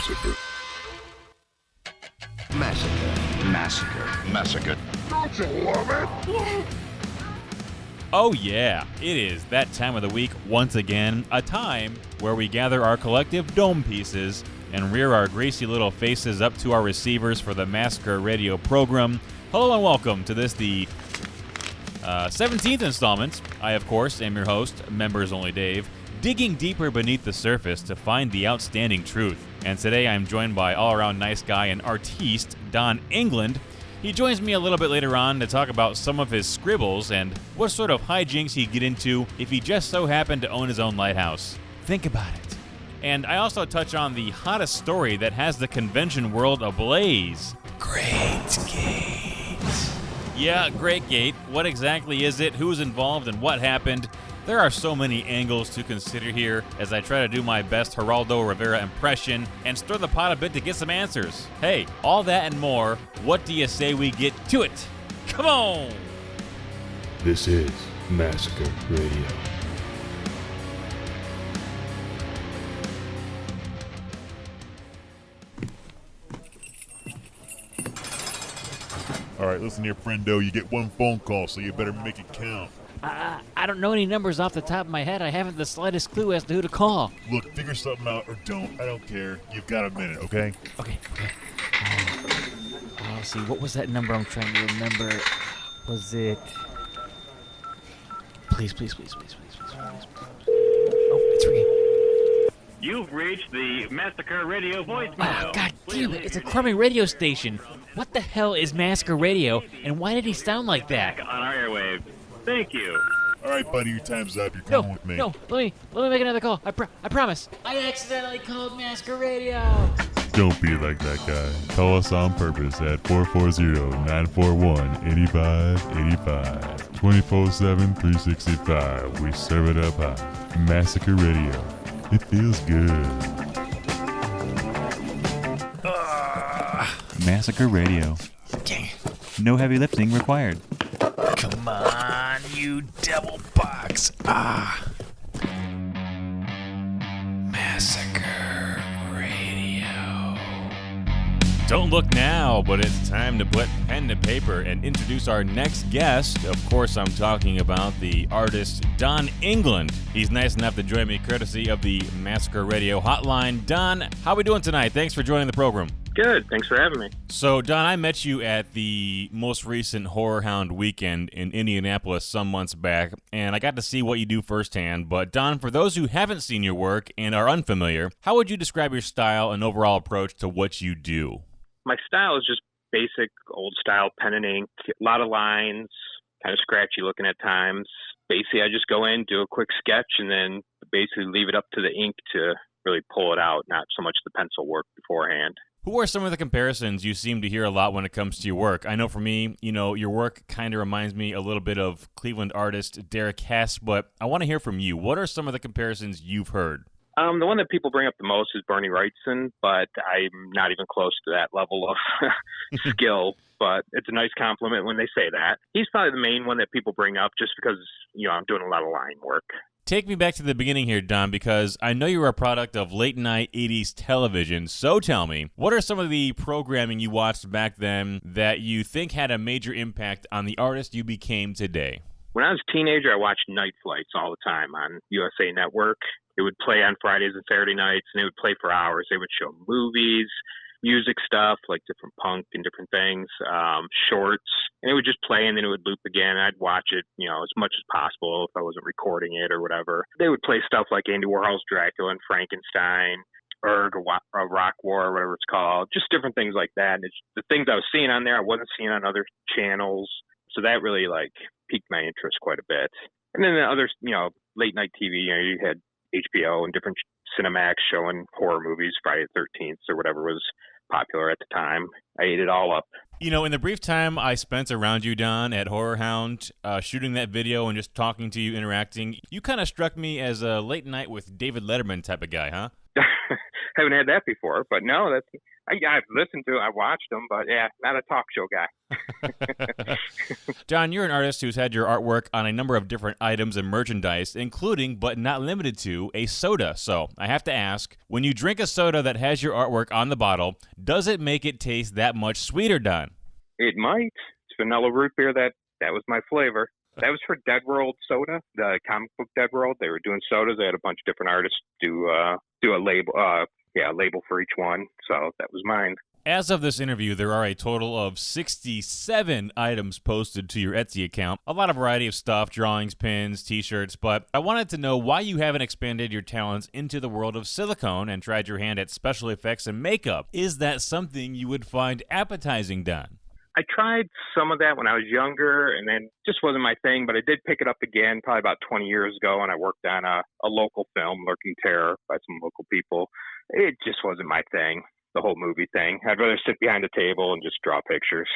Massacre. Massacre. Massacre. Massacre. Don't you love it? Yeah. Oh yeah, it is that time of the week once again, a time where we gather our collective dome pieces and rear our greasy little faces up to our receivers for the Massacre Radio program. Hello and welcome to this, the 17th installment. I, of course, am your host, Membersonly Dave, digging deeper beneath the surface to find the outstanding truth. And today I'm joined by all-around nice guy and artiste, Don England. He joins me a little bit later on to talk about some of his scribbles and what sort of hijinks he'd get into if he just so happened to own his own lighthouse. Think about it. And I also touch on the hottest story that has the convention world ablaze. Grategate. Yeah, Grategate. What exactly is it? Who's involved and what happened? There are so many angles to consider here as I try to do my best Geraldo Rivera impression and stir the pot a bit to get some answers. Hey, all that and more, what do you say we get to it? Come on! This is Massacre Radio. All right, listen here, friendo. You get one phone call, so you better make it count. I don't know any numbers off the top of my head. I haven't the slightest clue as to who to call. Look, figure something out or don't. I don't care. You've got a minute, okay? Okay. Let's see. What was that number I'm trying to remember? Was it... Please. Oh, it's ringing. You've reached the Massacre Radio voicemail. Oh, God damn it. It's a crummy radio station. What the hell is Massacre Radio, and why did he sound like that? Back on our airwaves. Thank you. All right, buddy, your time's up. You're coming with me. No, let me make another call. I promise. I accidentally called Massacre Radio. Don't be like that guy. Call us on purpose at 440-941-8585. 24/7, 365. We serve it up high. Massacre Radio. It feels good. Massacre Radio. No heavy lifting required. Come on, you devil box. Massacre Radio. Don't look now, but it's time to put pen to paper and introduce our next guest. Of course, I'm talking about the artist Don England. He's nice enough to join me courtesy of the Massacre Radio hotline. Don, how are we doing tonight? Thanks for joining the program. Good. Thanks for having me. So, Don, I met you at the most recent HorrorHound weekend in Indianapolis some months back, and I got to see what you do firsthand. But, Don, for those who haven't seen your work and are unfamiliar, how would you describe your style and overall approach to what you do? My style is just basic, old-style pen and ink, a lot of lines, kind of scratchy looking at times. Basically, I just go in, do a quick sketch, and then basically leave it up to the ink to really pull it out, not so much the pencil work beforehand. Who are some of the comparisons you seem to hear a lot when it comes to your work? I know for me, your work kind of reminds me a little bit of Cleveland artist Derek Hess, but I want to hear from you. What are some of the comparisons you've heard? The one that people bring up the most is Bernie Wrightson, but I'm not even close to that level of skill. But it's a nice compliment when they say that. He's probably the main one that people bring up just because, I'm doing a lot of line work. Take me back to the beginning here, Don, because I know you're a product of late-night 80s television. So tell me, what are some of the programming you watched back then that you think had a major impact on the artist you became today? When I was a teenager, I watched Night Flights all the time on USA Network. It would play on Fridays and Saturday nights, and it would play for hours. They would show movies, music stuff, like different punk and different things, shorts, and it would just play, and then it would loop again. I'd watch it, as much as possible if I wasn't recording it or whatever. They would play stuff like Andy Warhol's Dracula and Frankenstein, or Rock War, or whatever it's called, just different things like that. And the things I was seeing on there, I wasn't seeing on other channels, so that really piqued my interest quite a bit. And then the other, late night TV, you had HBO and different Cinemax showing horror movies, Friday the 13th or whatever was popular at the time. I ate it all up. In the brief time I spent around you, Don, at HorrorHound, shooting that video and just talking to you, interacting, you kind of struck me as a late night with David Letterman type of guy, huh? Haven't had that before, but no, I've listened to it, I've watched them, but yeah, not a talk show guy. Don, you're an artist who's had your artwork on a number of different items and merchandise, including, but not limited to, a soda. So I have to ask, when you drink a soda that has your artwork on the bottle, does it make it taste that much sweeter, Don? It might. It's vanilla root beer. That was my flavor. That was for Dead World Soda, the comic book Dead World. They were doing sodas. They had a bunch of different artists do a label, a label for each one. So that was mine. As of this interview, there are a total of 67 items posted to your Etsy account. A lot of variety of stuff, drawings, pins, t-shirts, but I wanted to know why you haven't expanded your talents into the world of silicone and tried your hand at special effects and makeup. Is that something you would find appetizing, Don? I tried some of that when I was younger, and then just wasn't my thing, but I did pick it up again probably about 20 years ago, and I worked on a local film, Lurking Terror, by some local people. It just wasn't my thing, the whole movie thing. I'd rather sit behind a table and just draw pictures.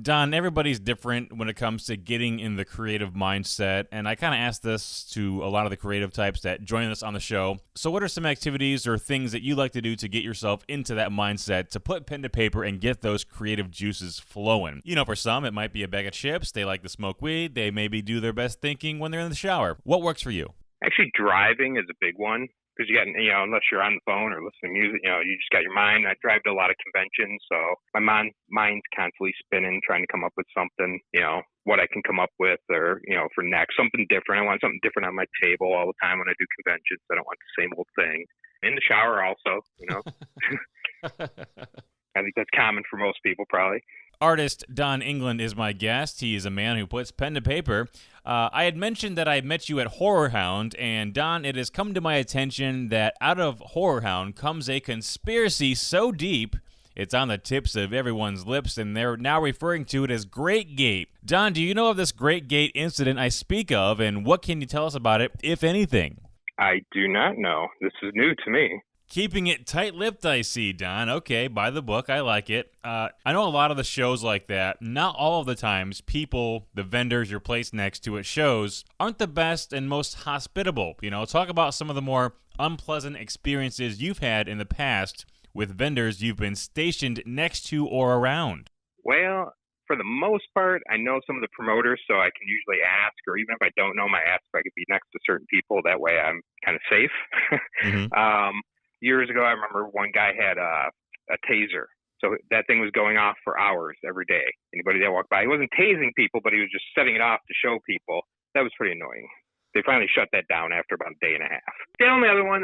Don, everybody's different when it comes to getting in the creative mindset, and I kind of asked this to a lot of the creative types that join us on the show. So what are some activities or things that you like to do to get yourself into that mindset, to put pen to paper and get those creative juices flowing? You know, for some, it might be a bag of chips. They like to smoke weed. They maybe do their best thinking when they're in the shower. What works for you? Actually, driving is a big one. Because unless you're on the phone or listening to music, you just got your mind. I drive to a lot of conventions, so my mind's constantly spinning, trying to come up with something, what I can come up with, or, for next, something different. I want something different on my table all the time when I do conventions. I don't want the same old thing. In the shower also, I think that's common for most people, probably. Artist Don England is my guest. He is a man who puts pen to paper. I had mentioned that I met you at HorrorHound, and Don, it has come to my attention that out of HorrorHound comes a conspiracy so deep it's on the tips of everyone's lips, and they're now referring to it as Grategate. Don, do you know of this Grategate incident I speak of, and what can you tell us about it, if anything? I do not know. This is new to me. Keeping it tight-lipped, I see, Don. Okay, by the book, I like it. I know a lot of the shows like that, not all of the times, people, the vendors you're placed next to at shows, aren't the best and most hospitable. Talk about some of the more unpleasant experiences you've had in the past with vendors you've been stationed next to or around. Well, for the most part, I know some of the promoters, so I can usually ask, or even if I don't know, I ask if I could be next to certain people. That way I'm kind of safe. Mm-hmm. Years ago, I remember one guy had a taser. So that thing was going off for hours every day. Anybody that walked by, he wasn't tasing people, but he was just setting it off to show people. That was pretty annoying. They finally shut that down after about a day and a half. The only other one,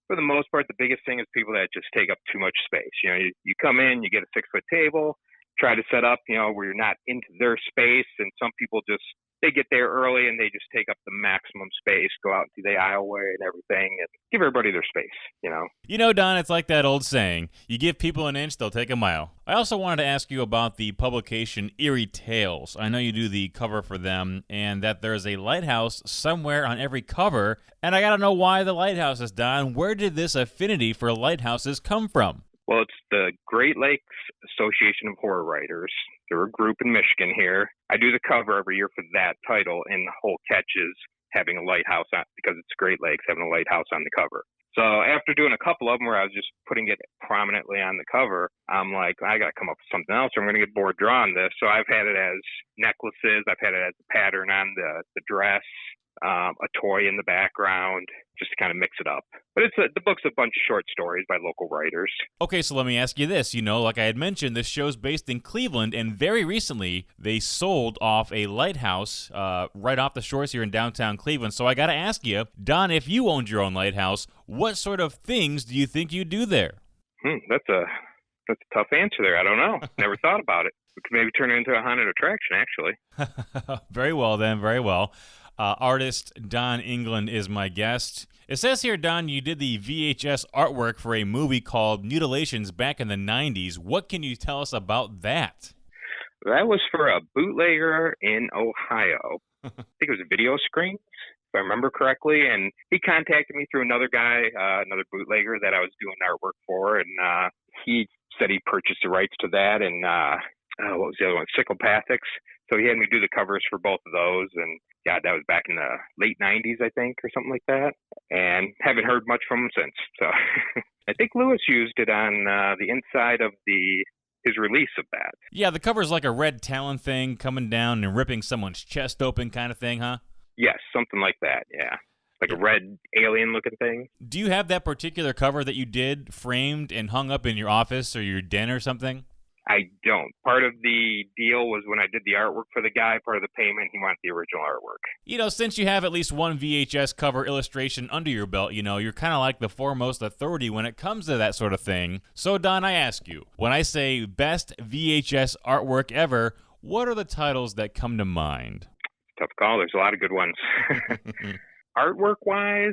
for the most part, the biggest thing is people that just take up too much space. You come in, you get a 6-foot table, try to set up, where you're not into their space, and some people they get there early and they just take up the maximum space, go out into the aisleway and everything, and give everybody their space, Don, it's like that old saying, you give people an inch, they'll take a mile. I also wanted to ask you about the publication Eerie Tales. I know you do the cover for them, and that there's a lighthouse somewhere on every cover, and I gotta know why the lighthouses, Don. Where did this affinity for lighthouses come from? Well, it's the Great Lakes Association of Horror Writers. They're a group in Michigan here. I do the cover every year for that title, and the whole catch is having a lighthouse on, because it's Great Lakes, having a lighthouse on the cover. So after doing a couple of them where I was just putting it prominently on the cover, I'm like, I got to come up with something else, or I'm going to get bored drawing this. So I've had it as necklaces. I've had it as a pattern on the dress, a toy in the background, just to kind of mix it up. But the book's a bunch of short stories by local writers. Okay, so let me ask you this. Like I had mentioned, this show's based in Cleveland, and very recently they sold off a lighthouse right off the shores here in downtown Cleveland. So I got to ask you, Don, if you owned your own lighthouse, what sort of things do you think you'd do there? That's a tough answer there. I don't know. Never thought about it. We could maybe turn it into a haunted attraction, actually. Very well, then. Very well. Artist Don England is my guest. It says here, Don, you did the VHS artwork for a movie called Mutilations back in the 90s. What can you tell us about that? That was for a bootlegger in Ohio. I think it was a Video Screen, if I remember correctly. And he contacted me through another guy, another bootlegger that I was doing artwork for. And he said he purchased the rights to that. And what was the other one? Psychopathics. So he had me do the covers for both of those, and God, that was back in the late 90s, I think, or something like that. And haven't heard much from him since. So I think Lewis used it on the inside of his release of that. Yeah, the cover's like a red Talon thing coming down and ripping someone's chest open kind of thing, huh? Yes, something like that, yeah. Like a red alien-looking thing. Do you have that particular cover that you did framed and hung up in your office or your den or something? I don't. Part of the deal was when I did the artwork for the guy, part of the payment, he wanted the original artwork. You know, since you have at least one VHS cover illustration under your belt, you know, you're kind of like the foremost authority when it comes to that sort of thing. So, Don, I ask you, when I say best VHS artwork ever, what are the titles that come to mind? Tough call. There's a lot of good ones. Artwork-wise,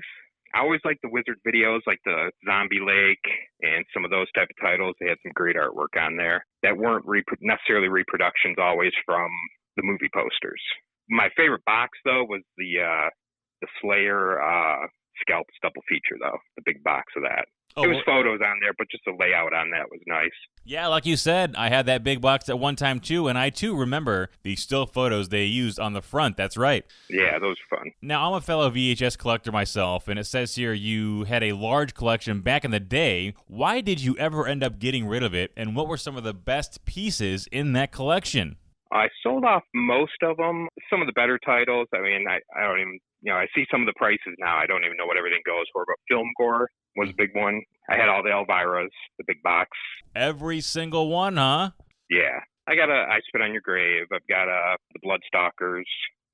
I always like the Wizard videos, like the Zombie Lake and some of those type of titles. They had some great artwork on there that weren't necessarily reproductions always from the movie posters. My favorite box, though, was the Slayer Scalps double feature, though, the big box of that. There was photos on there, but just the layout on that was nice. Yeah, like you said, I had that big box at one time, too, and I, too, remember the still photos they used on the front. That's right. Yeah, those were fun. Now, I'm a fellow VHS collector myself, and it says here you had a large collection back in the day. Why did you ever end up getting rid of it, and what were some of the best pieces in that collection? I sold off most of them. Some of the better titles, I mean, I don't even, I see some of the prices now. I don't even know what everything goes for, but Film Gore was a big one. I had all the Elviras, the big box. Every single one, huh? Yeah. I got I Spit on Your Grave. I've got the Bloodstalkers,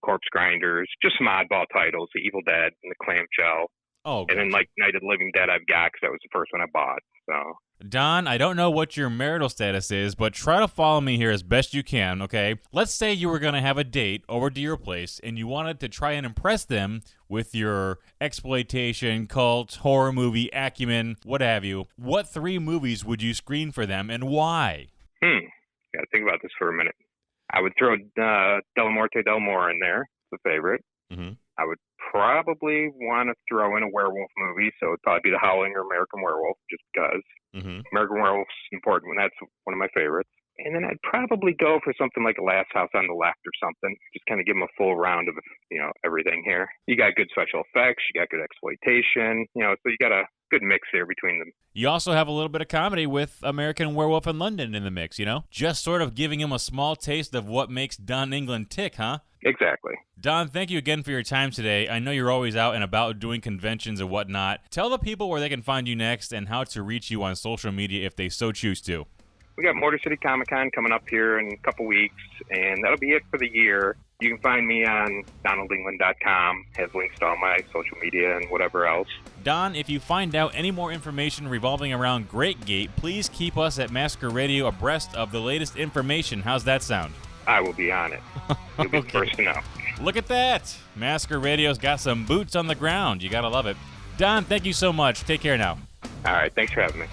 Corpse Grinders, just some oddball titles, the Evil Dead and the Clamshell. Oh, and then like Night of the Living Dead I've got because that was the first one I bought. So, Don, I don't know what your marital status is, but try to follow me here as best you can, okay? Let's say you were going to have a date over to your place and you wanted to try and impress them with your exploitation, cult, horror movie acumen, what have you. What 3 movies would you screen for them and why? Got to think about this for a minute. I would throw Del Morte Del More in there. It's a favorite. Mm-hmm. I would probably want to throw in a werewolf movie, so it'd probably be The Howling or American Werewolf, just because. Mm-hmm. American Werewolf's important one. That's one of my favorites. And then I'd probably go for something like A Last House on the Left or something. Just kind of give them a full round of, everything here. You got good special effects. You got good exploitation. So you got a good mix there between them. You also have a little bit of comedy with American Werewolf in London in the mix, Just sort of giving him a small taste of what makes Don England tick, huh? Exactly. Don, thank you again for your time today. I know you're always out and about doing conventions and whatnot. Tell the people where they can find you next and how to reach you on social media if they so choose to. We got Motor City Comic Con coming up here in a couple weeks, and that'll be it for the year. You can find me on donaldengland.com. Has links to all my social media and whatever else. Don, if you find out any more information revolving around Grategate, please keep us at Massacre Radio abreast of the latest information. How's that sound? I will be on it. You'll be the first to know. Look at that. Massacre Radio's got some boots on the ground. You gotta love it. Don, thank you so much. Take care now. All right. Thanks for having me.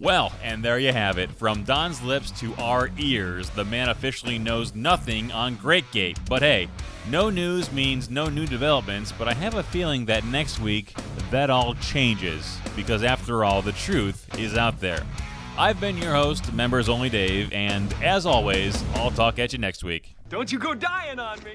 Well, and there you have it. From Don's lips to our ears, the man officially knows nothing on Grategate. But hey, no news means no new developments, but I have a feeling that next week, that all changes. Because after all, the truth is out there. I've been your host, Membersonly Dave, and as always, I'll talk at you next week. Don't you go dying on me!